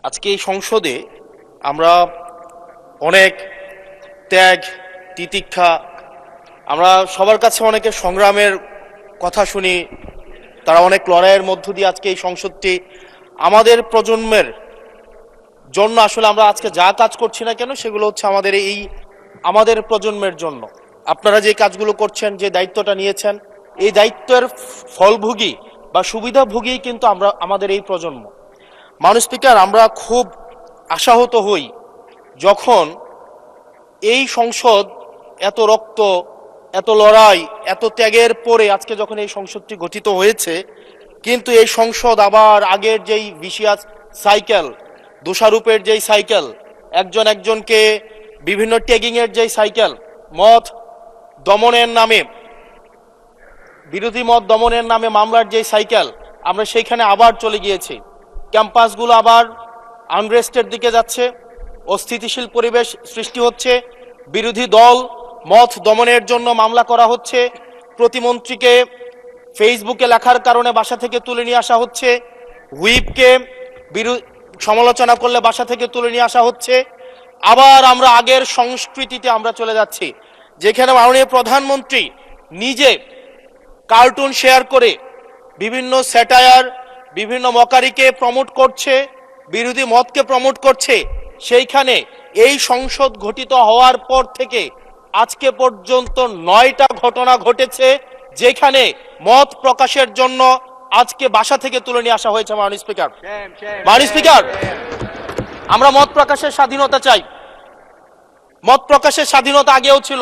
আজকে এই সংসদে আমরা অনেক ত্যাগ তিতিক্ষা, আমরা সবার কাছে অনেকের সংগ্রামের কথা শুনি। তারা অনেক লড়াইয়ের মধ্য দিয়ে আজকে এই সংসদটি আমাদের প্রজন্মের জন্য, আসলে আমরা আজকে যা কাজ করছি না কেন সেগুলো হচ্ছে আমাদের প্রজন্মের জন্য। আপনারা যে কাজগুলো করছেন, যে দায়িত্বটা নিয়েছেন, এই দায়িত্বের ফলভোগী বা সুবিধাভোগী কিন্তু আমাদের এই প্রজন্ম। মাননীয় স্পিকার, আমরা খুব আশাহত হই যখন এই সংসদ এত রক্ত, এত লড়াই, এত ত্যাগের পরে আজকে যখন এই সংসদটি গঠিত হয়েছে, কিন্তু এই সংসদ আবার আগের যেই ভিশিয়াস সাইকেল, দোষারোপের যেই সাইকেল, একজন একজনকে বিভিন্ন ট্যাগিং এর যেই সাইকেল, মত দমনের নামে, বিরোধী মত দমনের নামে মামলার যেই সাইকেল, আমরা সেইখানে আবার চলে গিয়েছি। ক্যাম্পাসগুলো আবার আনরেস্টের দিকে যাচ্ছে, অস্থিতিশীল পরিবেশ সৃষ্টি হচ্ছে, বিরোধী দল মত দমনের জন্য মামলা করা হচ্ছে, প্রতিমন্ত্রীকে ফেসবুকে লেখার কারণে বাসা থেকে তুলে নিয়ে আসা হচ্ছে, হুইপকে সমালোচনা করলে বাসা থেকে তুলে নিয়ে আসা হচ্ছে। আবার আমরা আগের সংস্কৃতিতে আমরা চলে যাচ্ছি, যেখানে মাননীয় প্রধানমন্ত্রী নিজে কার্টুন শেয়ার করে বিভিন্ন স্যাটায়ার, বিভিন্ন মকারিকে প্রমোট করছে, বিরোধী মতকে প্রমোট করছে। সেইখানে এই সংসদ গঠিত হওয়ার পর থেকে আজকে পর্যন্ত 9টা ঘটনা ঘটেছে যেখানে মত প্রকাশের জন্য আজকে বাসা থেকে তুলে নিয়ে আসা হয়েছে। মাননীয় স্পিকার, আমরা মত প্রকাশের স্বাধীনতা চাই। মত প্রকাশের স্বাধীনতা আগেও ছিল,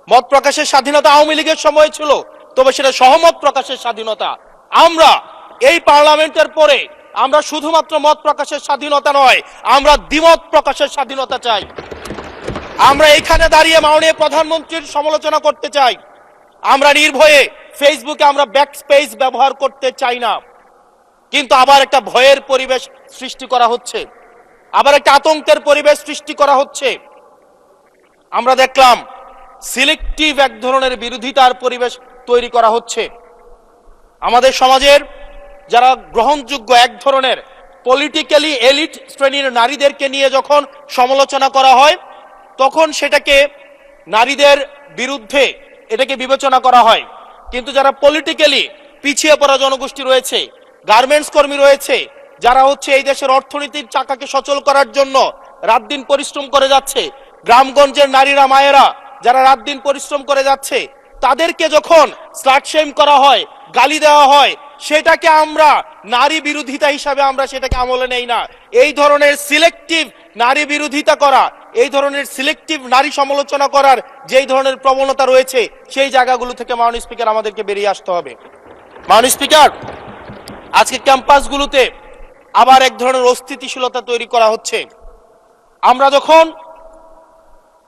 মত প্রকাশের স্বাধীনতা আওয়ামী লীগের সময় ছিল, তবে সেটা সহমত প্রকাশের স্বাধীনতা। আমরা এই পার্লামেন্টের পরে আমরা শুধুমাত্র মত প্রকাশের স্বাধীনতা নয়, আমরা দ্বিমত প্রকাশের স্বাধীনতা চাই। আমরা এখানে দাঁড়িয়ে মাননীয় প্রধানমন্ত্রীর সমালোচনা করতে চাই, আমরা নির্ভয়ে ফেসবুকে আমরা ব্যাকস্পেস ব্যবহার করতে চাই না। কিন্তু আবার একটা ভয়ের পরিবেশ সৃষ্টি করা হচ্ছে, আবার একটা আতঙ্কের পরিবেশ সৃষ্টি করা হচ্ছে। আমরা দেখলাম সিলেক্টিভ এক ধরনের বিরোধিতার পরিবেশ তৈরি করা হচ্ছে। আমাদের সমাজের যারা গ্রহণযোগ্য এক ধরনের পলিটিক্যালি এলিট শ্রেণীর নারীদেরকে নিয়ে যখন সমালোচনা করা হয়, তখন সেটাকে নারীদের বিরুদ্ধে এটাকে বিবেচনা করা হয়। কিন্তু যারা পলিটিক্যালি পিছিয়ে পড়া জনগোষ্ঠী রয়েছে, গার্মেন্টস কর্মী রয়েছে, যারা হচ্ছে এই দেশের অর্থনীতির চাকাকে সচল করার জন্য রাত দিন পরিশ্রম করে যাচ্ছে, গ্রামগঞ্জের নারীরা, মায়েরা যারা রাত দিন পরিশ্রম করে যাচ্ছে, তাদেরকে যখন স্লাট শেম করা হয়, গালি দেওয়া হয়, সেটাকে আমরা নারী বিরোধিতা হিসাবে আমরা সেটাকে আমলে নেই না। এই ধরনের সিলেক্টিভ নারী বিরোধিতা করা, এই ধরনের সিলেক্টিভ নারী সমালোচনা করার যেই ধরনের প্রবণতা রয়েছে, সেই জায়গাগুলো থেকে মাননীয় স্পিকার আমাদেরকে বেরিয়ে আসতে হবে। মাননীয় স্পিকার, আজকে ক্যাম্পাসগুলোতে আবার এক ধরনের অস্থিতিশীলতা তৈরি করা হচ্ছে।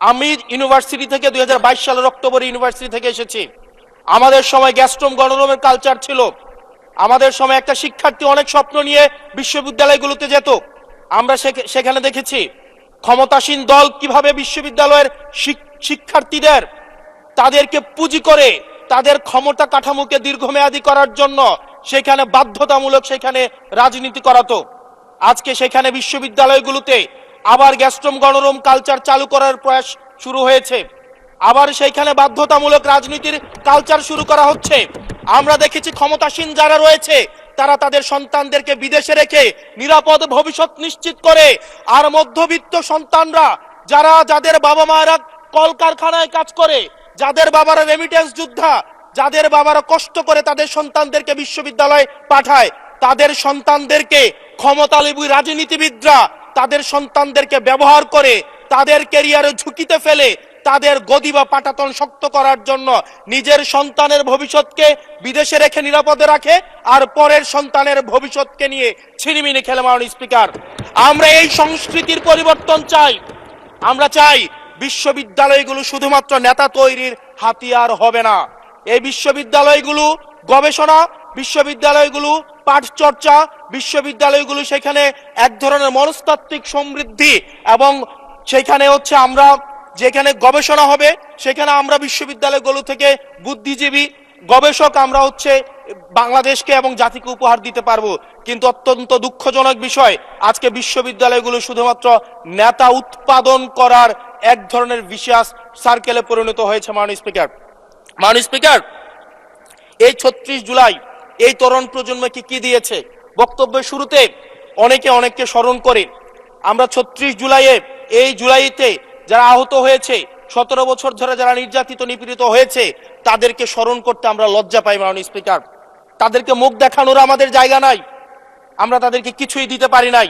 আমি ইউনিভার্সিটি থেকে 2022 সালের অক্টোবরে ইউনিভার্সিটি থেকে এসেছি। আমাদের সময় গ্যাস্ট্রোম গণরুমের কালচার ছিল। আমাদের সময় একটা শিক্ষার্থী অনেক স্বপ্ন নিয়ে বিশ্ববিদ্যালয়গুলোতে যেত। আমরা সেখানে দেখেছি ক্ষমতাসীন দল কিভাবে বিশ্ববিদ্যালয়ের শিক্ষার্থীদের তাদেরকে পুঁজি করে তাদের ক্ষমতা কাঠামোকে দীর্ঘমেয়াদী করার জন্য সেখানে বাধ্যতামূলক সেখানে রাজনীতি করাতো। আজকে সেখানে বিশ্ববিদ্যালয়গুলোতে আবার গ্যাস্ট্রোম গণরুম কালচার চালু করার প্রয়াস শুরু হয়েছে, আবার সেইখানে বাধ্যতামূলক রাজনীতির কালচার শুরু করা হচ্ছে। আমরা দেখেছি ক্ষমতাসীন যারা রয়েছে তারা তাদের সন্তানদেরকে বিদেশে রেখে নিরাপদ ভবিষ্যৎ নিশ্চিত করে, আর মধ্যবিত্ত সন্তানরা যাদের বাবা মায়েরা কলকারখানায় কাজ করে, যাদের বাবারা রেমিটেন্স যোদ্ধা, যাদের বাবারা কষ্ট করে তাদের সন্তানদেরকে বিশ্ববিদ্যালয়ে পাঠায়, তাদের সন্তানদেরকে ক্ষমতালোভী রাজনীতিবিদরা তাদের সন্তানদেরকে ব্যবহার করে তাদের ক্যারিয়ারে ঝুঁকিতে ফেলে তাদের গদি বা পাটাতন শক্ত করার জন্য নিজের সন্তানের ভবিষ্যৎকে বিদেশে রেখে নিরাপদে রাখে, আর পরের সন্তানের ভবিষ্যৎকে নিয়ে ছিনিমিনি খেলে। মাননীয় স্পিকার, আমরা এই সংস্কৃতির পরিবর্তন চাই। আমরা চাই বিশ্ববিদ্যালয়গুলো শুধুমাত্র নেতা তৈরির হাতিয়ার হবে না। এই বিশ্ববিদ্যালয়গুলো গবেষণা, বিশ্ববিদ্যালয়গুলো পাঠ চর্চা, বিশ্ববিদ্যালয়গুলো সেখানে এক ধরনের মনস্তাত্ত্বিক সমৃদ্ধি, এবং সেখানে হচ্ছে আমরা যেখানে গবেষণা হবে সেখানে আমরা বিশ্ববিদ্যালয়গুলো থেকে বুদ্ধিজীবী গবেষক আমরা হচ্ছে বাংলাদেশকে এবং জাতিকে উপহার দিতে পারবো। কিন্তু অত্যন্ত দুঃখজনক বিষয়, আজকে বিশ্ববিদ্যালয়গুলো শুধুমাত্র নেতা উৎপাদন করার এক ধরনের বিশেষ সার্কেলে পরিণত হয়েছে। মাননীয় স্পিকার, এই ৩৬ জুলাই এই তরুণ প্রজন্মকে কি দিয়েছে? বক্তব্যের শুরুতে অনেককে স্মরণ করে আমরা ৩৬ জুলাইয়ে, এই জুলাইতে যারা আহত হয়েছে, ১৭ বছর ধরে যারা নির্যাতিত নিপীড়িত হয়েছে, তাদেরকে স্মরণ করতে আমরা লজ্জা পাই। মাননীয় স্পিকার, তাদেরকে মুখ দেখানোর আমাদের জায়গা নাই, আমরা তাদেরকে কিছুই দিতে পারি নাই।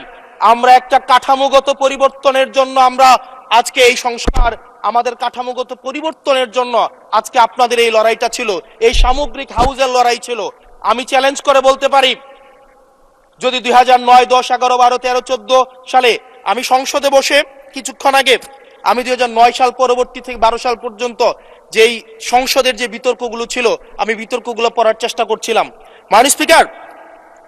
আমরা একটা কাঠামোগত পরিবর্তনের জন্য আমরা আজকে এই সংস্কার, আমাদের কাঠামোগত পরিবর্তনের জন্য আজকে আপনাদের এই লড়াইটা ছিল, এই সামগ্রিক হাউজের লড়াই ছিল। আমি চ্যালেঞ্জ করে বলতে পারি, যদি 2009, 10, 11, 12, 13, 14 সালে আমি সংসদে বসে কিছুক্ষণ আগে আমি 2009 সাল পরবর্তী থেকে 12 সাল পর্যন্ত যেই সংসদের যে বিতর্কগুলো ছিল, আমি বিতর্কগুলো পড়ার চেষ্টা করছিলাম। মাননীয় স্পিকার,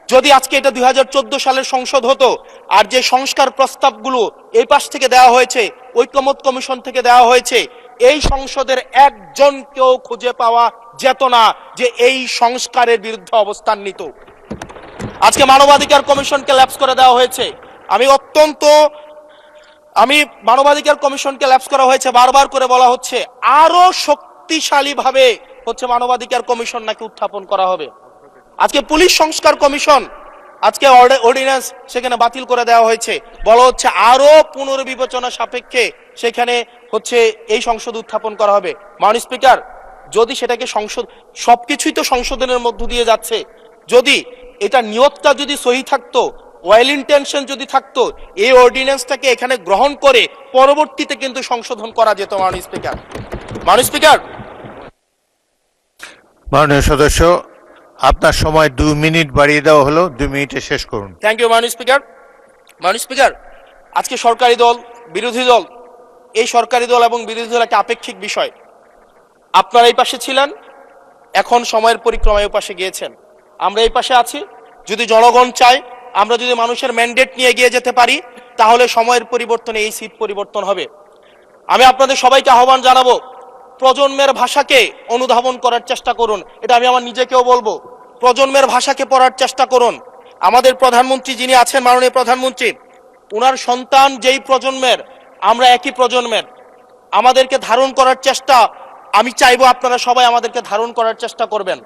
যদি আজকে এটা 2014 সালের সংসদ হতো, আর যে সংস্কার প্রস্তাবগুলো এই পাশ থেকে দেওয়া হয়েছে, ঐকমত্য কমিশন থেকে দেওয়া হয়েছে, এই সংসদের একজনকেও খুঁজে পাওয়া যেত না যে এই সংস্কারের বিরুদ্ধে অবস্থান নিত। আজকে মানবাধিকার কমিশনকে ল্যাপস করে দেওয়া হয়েছে। মানবাধিকার কমিশনকে ল্যাপস করা হয়েছে, বারবার করে বলা হচ্ছে আরো শক্তিশালী ভাবে হচ্ছে মানবাধিকার কমিশন নাকি উত্থাপন করা হবে। আজকে পুলিশ সংস্কার কমিশন, আজকে অর্ডিন্যান্স সেখানে বাতিল করে দেওয়া হয়েছে, বলা হচ্ছে আরো পুনর্বিবেচনা সাপেক্ষে সেখানে হচ্ছে এই সংসদ উত্থাপন করা হবে। মাননীয় স্পিকার, যদি সেটাকে সংসদ, সবকিছুই তো সংশোধনের মধ্য দিয়ে যাচ্ছে, যদি এটা নিয়তটা যদি সহি থাকতো, ওয়েল ইন্টেনশন যদি থাকতো, এই অর্ডিন্যান্সটাকে এখানে গ্রহণ করে পরবর্তীতে কিন্তু সংশোধন করা যেত। মাননীয় স্পিকার, মাননীয় সদস্য, আপনার সময় 2 মিনিট বাড়িয়ে দেওয়া হলো, 2 মিনিটে শেষ করুন। থ্যাংক ইউ মাননীয় স্পিকার, আজকে সরকারি দল, বিরোধী দল, এই সরকারি দল এবং বিরোধী দল একটা আপেক্ষিক বিষয়। আপনারা এই পাশে ছিলেন, এখন সময়ের পরিক্রমায় পাশে গিয়েছেন, আমরা এই পাশে আছি। যদি জনগণ চায়, আমরা যদি মানুষের ম্যান্ডেট নিয়ে এগিয়ে যেতে পারি, তাহলে সময়ের পরিবর্তনে এই সিট পরিবর্তন হবে। আমি আপনাদের সবাইকে আহ্বান জানাবো, প্রজন্মের ভাষাকে অনুধাবন করার চেষ্টা করুন। এটা আমি আমার নিজেকেও বলবো, প্রজন্মের ভাষাকে পড়ার চেষ্টা করুন। আমাদের প্রধানমন্ত্রী যিনি আছেন, মাননীয় প্রধানমন্ত্রী, ওনার সন্তান যেই প্রজন্মের, আমরা একই প্রজন্মের, আমাদেরকে ধারণ করার চেষ্টা, আমি চাইবো আপনারা সবাই আমাদেরকে ধারণ করার চেষ্টা করবেন।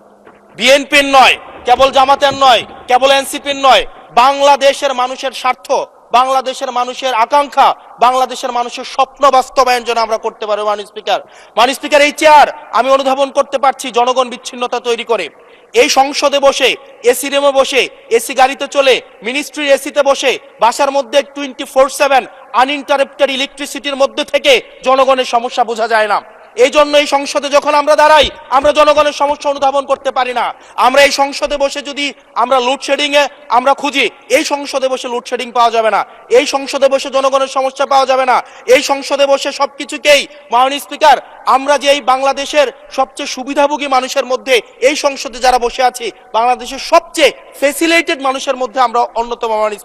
বিএনপির নয়, কেবল জামাতের নয়, কেবল এনসিপির নয়, বাংলাদেশের মানুষের স্বার্থ, বাংলাদেশের মানুষের আকাঙ্ক্ষা, বাংলাদেশের মানুষের স্বপ্ন বাস্তবায়ন যেন আমরা করতে পারি। মাননীয় স্পিকার, এই চেয়ার আমি অনুধাবন করতে পারছি জনগণ বিচ্ছিন্নতা তৈরি করে। এই সংসদে বসে, এসি রুমে বসে, এসি গাড়িতে চলে, মিনিস্ট্রির এসিতে বসে, বাসার মধ্যে 24/7 আনইন্টারাপ্টেড ইলেকট্রিসিটির মধ্যে থেকে জনগণের সমস্যা বোঝা যায় না। এই জন্য এই সংসদে যখন আমরা দাঁড়াই, আমরা জনগণের সমস্যা অনুধাবন করতে পারি না। আমরা এই সংসদে বসে যদি আমরা লোডশেডিং এ আমরা খুঁজি, এই সংসদে বসে লোডশেডিং পাওয়া যাবে না, এই সংসদে বসে জনগণের সমস্যা পাওয়া যাবে না, এই সংসদে বসে সবকিছুকেই, মাননীয় স্পিকার, আমরা যে এই বাংলাদেশের সবচেয়ে সুবিধাভোগী মানুষের মধ্যে এই সংসদে যারা বসে আছি, বাংলাদেশের সবচেয়ে ফেসিলিটেড মানুষের মধ্যে আমরা অন্যতম। মাননীয়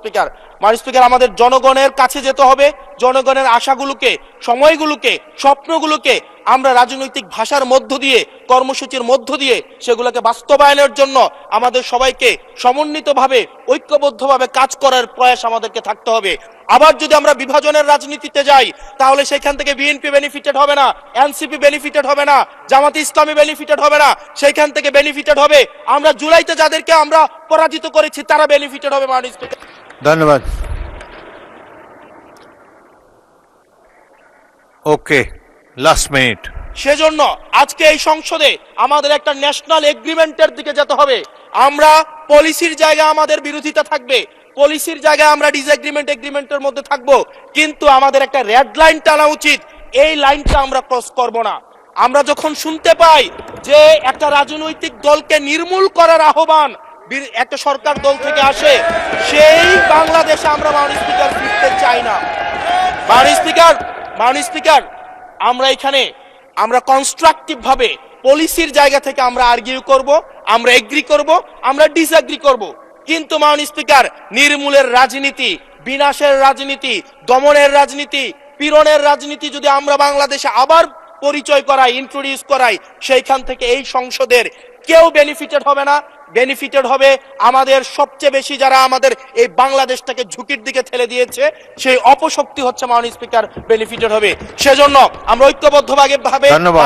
স্পিকার, আমাদের জনগণের কাছে যেতে হবে, জনগণের আশাগুলোকে, সময়গুলোকে, স্বপ্নগুলোকে আমরা রাজনৈতিক ভাষার মধ্য দিয়ে, কর্মসূচির মধ্য দিয়ে সেগুলোকে বাস্তবায়নের জন্য আমাদের সবাইকে সমন্বিতভাবে, ঐক্যবদ্ধভাবে কাজ করার প্রয়াস আমাদেরকে থাকতে হবে। আবার যদি আমরা বিভাজনের রাজনীতিতে যাই, তাহলে সেখান থেকে বিএনপি বেনিফিটেড হবে না, এনসিপি বেনিফিটেড হবে না, জামাতে ইসলামী বেনিফিটেড হবে না, সেইখান থেকে বেনিফিটেড হবে আমরা জুলাইতে যাদেরকে আমরা পরাজিত করেছি, তারা বেনিফিটেড হবে। মাননীয় স্পিকার, ধন্যবাদ। ওকে, লাস্ট মিনিট। সেজন্য আজকে এই সংসদে আমাদের একটা ন্যাশনাল এগ্রিমেন্টের দিকে যেতে হবে। আমরা পলিসির জায়গায় আমাদের বিরোধিতা থাকবে, পলিসির জায়গায় আমরা এগ্রিমেন্টের মধ্যে থাকবো, কিন্তু আমাদের একটা রেড লাইন টানা উচিত। এই লাইনটা আমরা ক্রস করব না। আমরা যখন শুনতে পাই যে একটা রাজনৈতিক দলকে নির্মূল করার আহ্বান একটা সরকার দল থেকে আসে, সেই বাংলাদেশে আমরা মাননীয় স্পিকার ফিরতে চাই না। মাননীয় স্পিকার, আমরা এখানে আমরা কনস্ট্রাকটিভ ভাবে পলিসির জায়গা থেকে আমরা আর্গিউ করব, আমরা এগ্রি করব, আমরা ডিসএগ্রি করব, কিন্তু মাননীয় স্পিকার, নির্মূলের রাজনীতি, বিনাশের রাজনীতি, দমনের রাজনীতি, পীড়নের রাজনীতি যদি আমরা বাংলাদেশে আবার পরিচয় করাই, ইন্ট্রোডিউস করাই, সেইখান থেকে এই সংসদের কেউ বেনিফিটেড হবে না। বেনিফিটেড হবে আমাদের সবচেয়ে বেশি যারা আমাদের এই বাংলাদেশটাকে ঝুঁকির দিকে ঠেলে দিয়েছে, সেই অপশক্তি হচ্ছে মাননীয় স্পিকার বেনিফিটেড হবে। সেজন্য আমরা ঐক্যবদ্ধভাবে ধন্যবাদ।